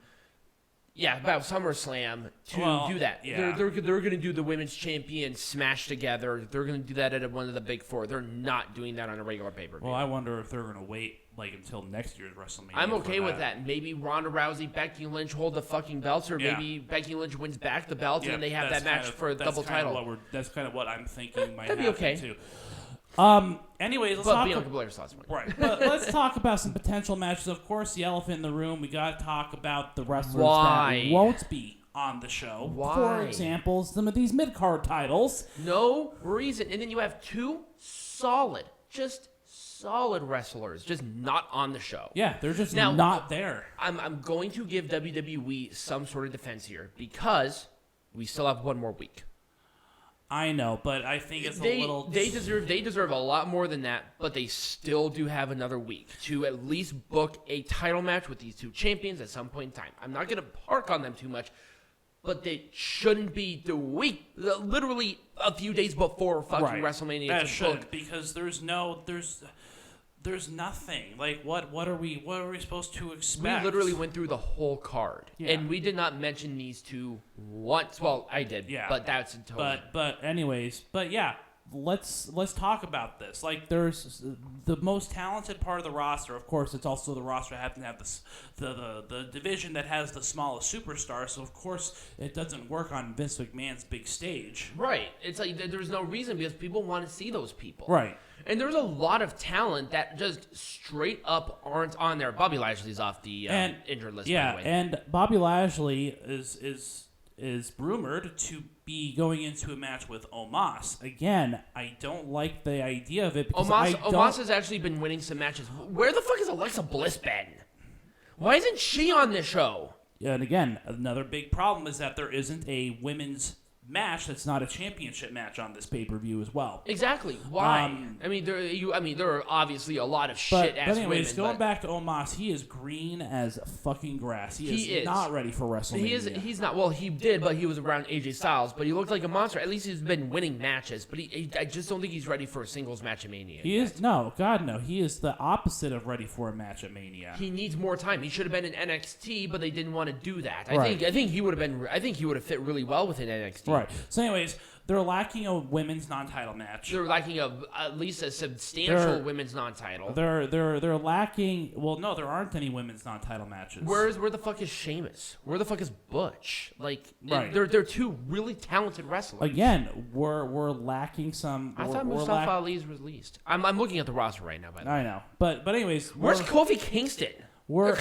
S1: Yeah, about SummerSlam to do that.
S2: Yeah.
S1: They're going to do the women's champion smash together. They're going to do that at one of the big 4. They're not doing that on a regular pay-per-view.
S2: Well, I wonder if they're going to wait until next year's WrestleMania.
S1: I'm okay with that. Maybe Ronda Rousey, Becky Lynch hold the fucking belts, or maybe Becky Lynch wins back the belt, and they have that match for a double title.
S2: That's kind of what I'm thinking might
S1: happen,
S2: happen too. Anyways, let's talk
S1: Bianca Blair's last one.
S2: Right. But let's talk about some potential matches. Of course, the elephant in the room. We got to talk about the wrestlers that won't be on the show.
S1: Why?
S2: For example, some of these mid-card titles.
S1: No reason. And then you have 2 solid wrestlers just not on the show.
S2: Yeah, they're just not there.
S1: I'm going to give WWE some sort of defense here because we still have one more week.
S2: I know, but I think it's a little.
S1: They deserve a lot more than that, but they still do have another week to at least book a title match with these 2 champions at some point in time. I'm not going to park on them too much, but they shouldn't be the week, literally a few days before fucking WrestleMania.
S2: That should, because there's nothing. Like what are we supposed to expect?
S1: We literally went through the whole card, and we did not mention these 2 once. Well, I did, but that's a total.
S2: But anyways, yeah. Let's talk about this. Like, there's the most talented part of the roster. Of course, it's also the roster that happens to have the division that has the smallest superstars. So of course, it doesn't work on Vince McMahon's big stage.
S1: Right. It's like there's no reason because people want to see those people.
S2: Right.
S1: And there's a lot of talent that just straight up aren't on there. Bobby Lashley's off the injured list.
S2: Yeah,
S1: by the way.
S2: And Bobby Lashley is rumored to be going into a match with Omos. Again, I don't like the idea of it because
S1: Omos has actually been winning some matches. Where the fuck is Alexa Bliss been? Why isn't she on this show?
S2: Yeah, and again, another big problem is that there isn't a women's match that's not a championship match on this pay-per-view as well.
S1: Exactly. Why? There are obviously a lot of shit-ass women.
S2: Anyways, going back to Omos, he is green as fucking grass. He is not ready for WrestleMania.
S1: He's not. Well, he did, but he was around AJ Styles, but he looked like a monster. At least he's been winning matches, but I just don't think he's ready for a singles match at Mania.
S2: He is no. He is the opposite of ready for a match at Mania.
S1: He needs more time. He should have been in NXT, but they didn't want to do that. I think he would have fit really well within NXT.
S2: Right. So, anyways, they're lacking a women's non-title match.
S1: They're lacking at least a substantial women's non-title.
S2: They're lacking. Well, no, there aren't any women's non-title matches.
S1: Where the fuck is Sheamus? Where the fuck is Butch? Like,
S2: right.
S1: They're 2 really talented wrestlers.
S2: Again, we're lacking some.
S1: I thought Mustafa Ali was released. I'm looking at the roster right now. By the way,
S2: I know, but anyways,
S1: where's Kofi Kingston?
S2: We're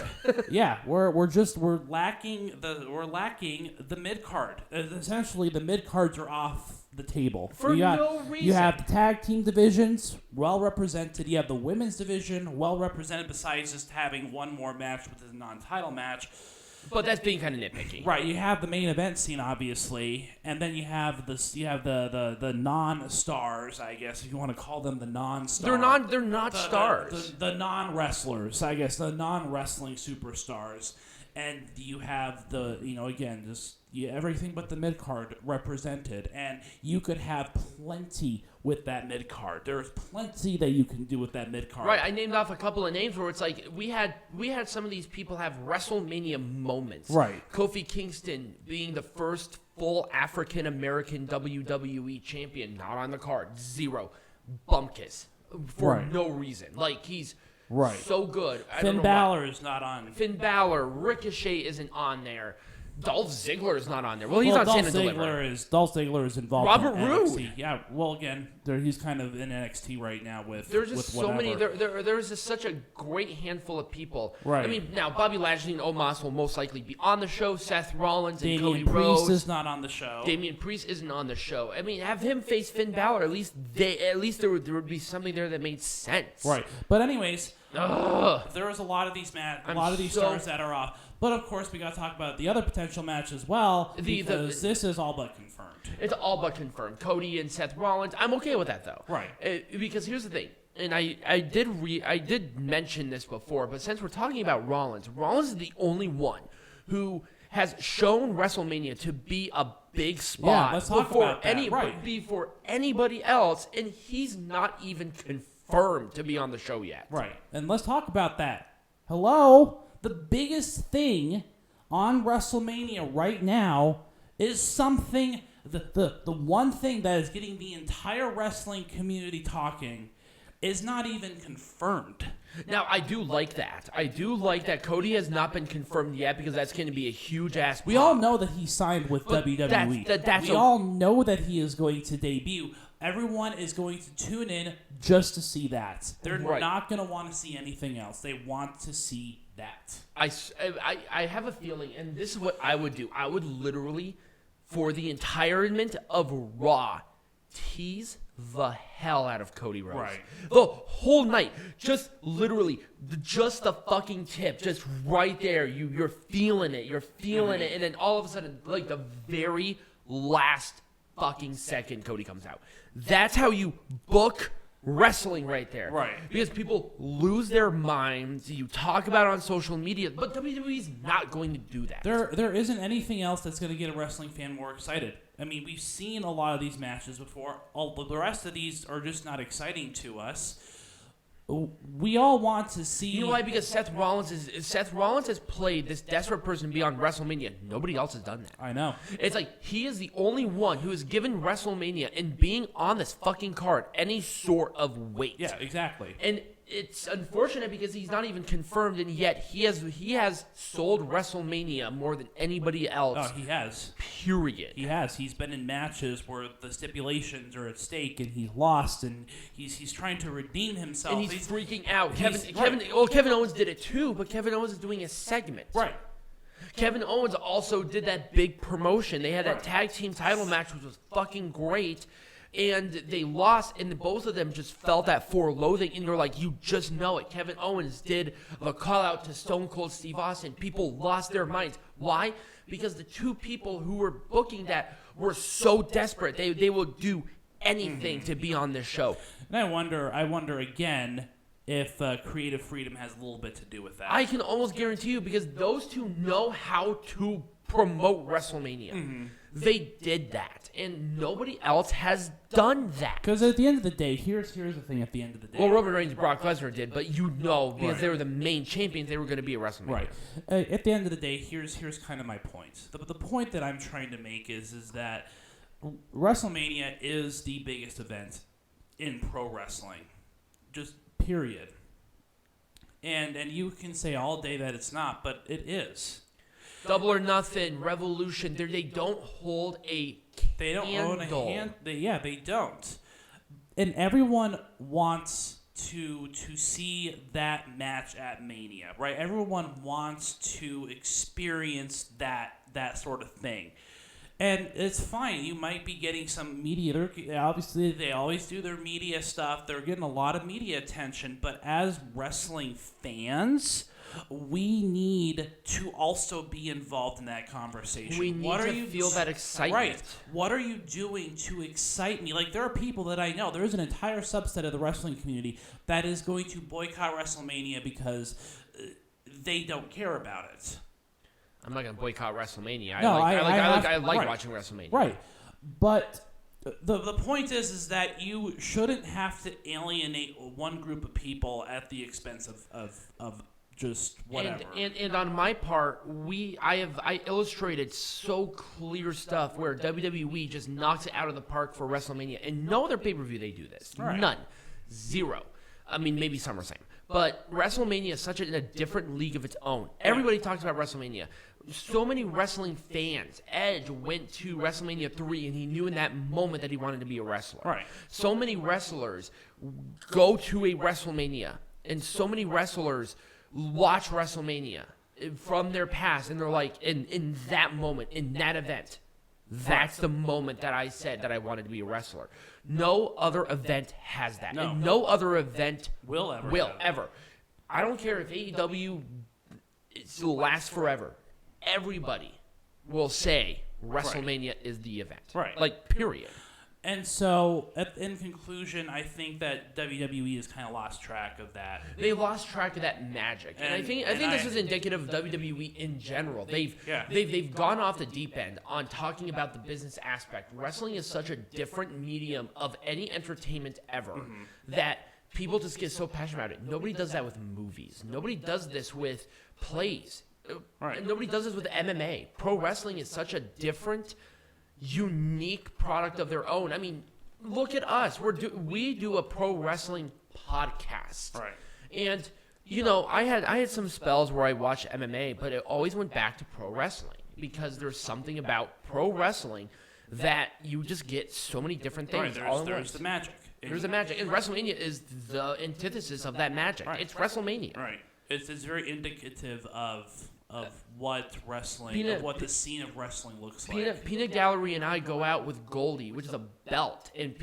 S2: lacking the mid card. Essentially, the mid cards are off the table.
S1: For no reason.
S2: You have the tag team divisions well represented. You have the women's division well represented. Besides just having one more match with a non-title match,
S1: But that's being kind of nitpicky.
S2: Right, you have the main event scene, obviously, and then you have the non-stars, I guess, if you want to call them the non-stars.
S1: They're not stars.
S2: The non-wrestlers, I guess, the non-wrestling superstars. And you have everything but the mid-card represented. And you could have plenty with that mid-card. There's plenty that you can do with that mid-card.
S1: Right, I named off a couple of names where it's like we had some of these people have WrestleMania moments.
S2: Right.
S1: Kofi Kingston being the first full African-American WWE champion, not on the card. 0. Bumkus. For no reason. Like, he's...
S2: Right.
S1: So good.
S2: Finn Balor is not on.
S1: Finn Balor, Ricochet isn't on there. Dolph Ziggler is not on there. Well, he's on Stand and Deliver.
S2: Dolph Ziggler is involved.
S1: Robert
S2: in
S1: Roode.
S2: NXT. Yeah. Well, again, he's kind of in NXT right now with.
S1: There's just
S2: with
S1: so many. There's just such a great handful of people.
S2: Right.
S1: I mean, now Bobby Lashley and Omos will most likely be on the show. Seth Rollins and Cody
S2: Damian
S1: Rhodes.
S2: Priest is not on the show.
S1: Damian Priest isn't on the show. I mean, have him face Finn Balor. At least there would be something there that made sense.
S2: Right. But anyways.
S1: Ugh.
S2: There is a lot of these stars that are off. But of course, we got to talk about the other potential match as well, because this is all but confirmed.
S1: It's all but confirmed. Cody and Seth Rollins. I'm okay with that though.
S2: Right.
S1: Because here's the thing, and I did mention this before, but since we're talking about Rollins is the only one who has shown WrestleMania to be a big spot
S2: let's talk about that.
S1: Before anybody else, and he's not even confirmed to be on the show yet.
S2: Right. And let's talk about that. Hello? The biggest thing on WrestleMania right now is something, the one thing that is getting the entire wrestling community talking is not even confirmed.
S1: Now, I do like that. I do like that Cody has not been confirmed yet, because that's going to be a huge ass pop.
S2: We all know that he signed with WWE. We all know that he is going to debut. Everyone is going to tune in just to see that. They're not going to want to see anything else. They want to see that.
S1: I have a feeling, and this is what I would do. I would literally, for the entirement of Raw, tease the hell out of Cody Rhodes.
S2: Right.
S1: The whole night. Just literally, just the fucking tip. Just right there. You're feeling it. You're feeling it. And then all of a sudden, like the very last fucking second, Cody comes out. That's how you book wrestling right there.
S2: Right.
S1: Because people lose their minds. You talk about it on social media, but WWE's not going to do that.
S2: There isn't anything else that's going to get a wrestling fan more excited. I mean, we've seen a lot of these matches before. The rest of these are just not exciting to us. We all want to see.
S1: You know why? Because Seth Rollins has played this desperate person to be on WrestleMania. Nobody else has done that.
S2: I know.
S1: It's like he is the only one who has given WrestleMania and being on this fucking card any sort of weight.
S2: Yeah, exactly.
S1: And it's unfortunate because he's not even confirmed, and yet he has sold WrestleMania more than anybody else.
S2: Oh, he has.
S1: Period.
S2: He has. He's been in matches where the stipulations are at stake, and he's lost, and he's trying to redeem himself.
S1: And he's freaking out. Kevin Owens did it too, but Kevin Owens is doing a segment.
S2: Right.
S1: Kevin Owens also did that big promotion. They had that tag team title match, which was fucking great. And they lost, and both of them just felt that loathing, and you're like, you just know it. Kevin Owens did the call-out to Stone Cold Steve Austin. People lost their minds. Why? Because the two people who were booking that were so desperate. They will do anything to be on this show.
S2: And I wonder again if creative freedom has a little bit to do with that.
S1: I can almost guarantee you, because those two know how to promote WrestleMania. Mm-hmm. They did that, and nobody else has done that.
S2: Because at the end of the day, here's the thing. At the end of the day,
S1: well, Roman Reigns, Brock Lesnar did, but because they were the main champions, they were going to be at WrestleMania.
S2: Right. At the end of the day, here's kind of my point. The point that I'm trying to make is that WrestleMania is the biggest event in pro wrestling, just period. And you can say all day that it's not, but it is.
S1: Double or Nothing, Revolution, they don't hold a candle.
S2: They don't own a hand. They don't. And everyone wants to see that match at Mania, right? Everyone wants to experience that sort of thing. And it's fine. You might be getting some media. Obviously, they always do their media stuff. They're getting a lot of media attention. But as wrestling fans, we need to also be involved in that conversation.
S1: We need to feel that excitement.
S2: Right. What are you doing to excite me? Like, there are people that I know. There is an entire subset of the wrestling community that is going to boycott WrestleMania because they don't care about it.
S1: I'm not going to boycott WrestleMania.
S2: No,
S1: I like watching WrestleMania.
S2: Right. But the point is that you shouldn't have to alienate one group of people at the expense of just whatever.
S1: And on my part, I illustrated so clear stuff where WWE just knocks it out of the park for WrestleMania, and no other pay-per-view they do this.
S2: Right.
S1: None. Zero. I mean, maybe SummerSlam. But WrestleMania is in a different league of its own. Everybody talks about WrestleMania. So many wrestling fans. Edge went to WrestleMania 3, and he knew in that moment that he wanted to be a wrestler.
S2: Right.
S1: So many wrestlers go to a WrestleMania, and so many wrestlers watch WrestleMania from their past, and they're like, in that moment, in that event, that's the moment that I said that I wanted to be a wrestler. No other event has that.
S2: No.
S1: And no other event
S2: will
S1: ever. I don't care if AEW lasts forever. Everybody will say WrestleMania is the event.
S2: Right.
S1: Like, period.
S2: And so, in conclusion, I think that WWE has kind of lost track of that.
S1: They lost track of that magic, and I think this is indicative of WWE in general. They've gone off the deep end on talking about the business aspect. Wrestling is such a different medium of any entertainment ever that people just get so passionate about it. Nobody does that with movies. Nobody does this with plays.
S2: Right.
S1: Nobody does this with MMA. Pro wrestling is such a different, unique product of their own. I mean, look at us. We do a pro wrestling podcast.
S2: Right.
S1: And I had some spells where I watched MMA, but it always went back to pro wrestling because there's something about pro wrestling that you just get so many different things.
S2: Right. There's the magic.
S1: There's the magic, and WrestleMania is the antithesis of that magic. Right. It's WrestleMania.
S2: Right. It's very indicative of what wrestling, of what the scene of wrestling looks like.
S1: Peanut Gallery and I go out with Goldie, which is a belt, and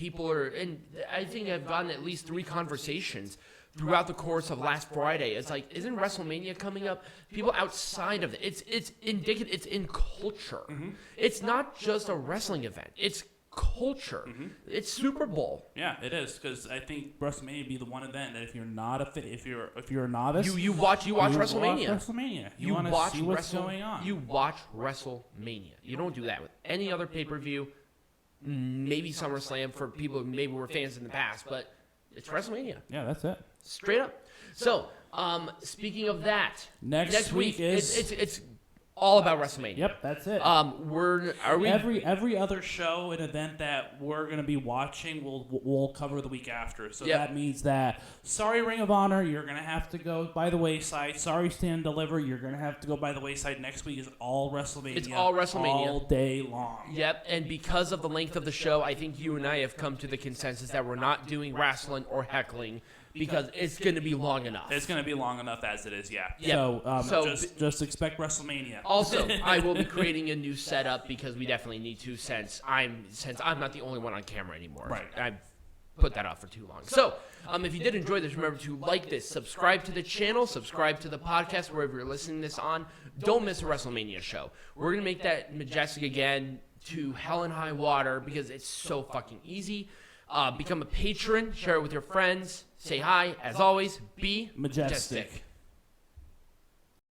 S1: I think I've gotten at least 3 conversations throughout the course of last Friday. It's like, isn't WrestleMania coming up? People outside of it, it's indicative. It's in culture. Mm-hmm. It's not just a wrestling event. It's culture. Mm-hmm. It's Super Bowl.
S2: Yeah, it is, because I think WrestleMania would be the one event that if you're not if you're a novice,
S1: you watch WrestleMania.
S2: Watch WrestleMania. You want to see what's going on.
S1: You watch WrestleMania. You don't do that with any other pay-per-view. Maybe SummerSlam for people who maybe were fans in the past, but it's WrestleMania.
S2: Yeah, that's it.
S1: Straight up. So, speaking of that,
S2: next week is
S1: it's all about WrestleMania.
S2: Yep, that's it. Every other show and event that we're gonna be watching, we'll cover the week after. So that means that sorry, Ring of Honor, you're gonna have to go by the wayside. Sorry, Stand and Deliver, you're gonna have to go by the wayside. Next week is all WrestleMania.
S1: It's all WrestleMania
S2: all day long.
S1: Yep, and because of the length of the show, I think you and I have come to the consensus that we're not doing wrestling or heckling, because it's going to be long enough.
S2: It's going to be long enough as it is, yeah.
S1: Yep.
S2: So just expect WrestleMania.
S1: Also, I will be creating a new setup because we definitely need to since I'm not the only one on camera anymore.
S2: Right.
S1: I've put that off for too long. So, if you did enjoy this, remember to like this, subscribe to the channel, subscribe to the podcast wherever you're listening to this on. Don't miss a WrestleMania show. We're going to make that Majestic again to hell and high water because it's so fucking easy. Become a patron, share it with your friends, say hi, as always, be majestic.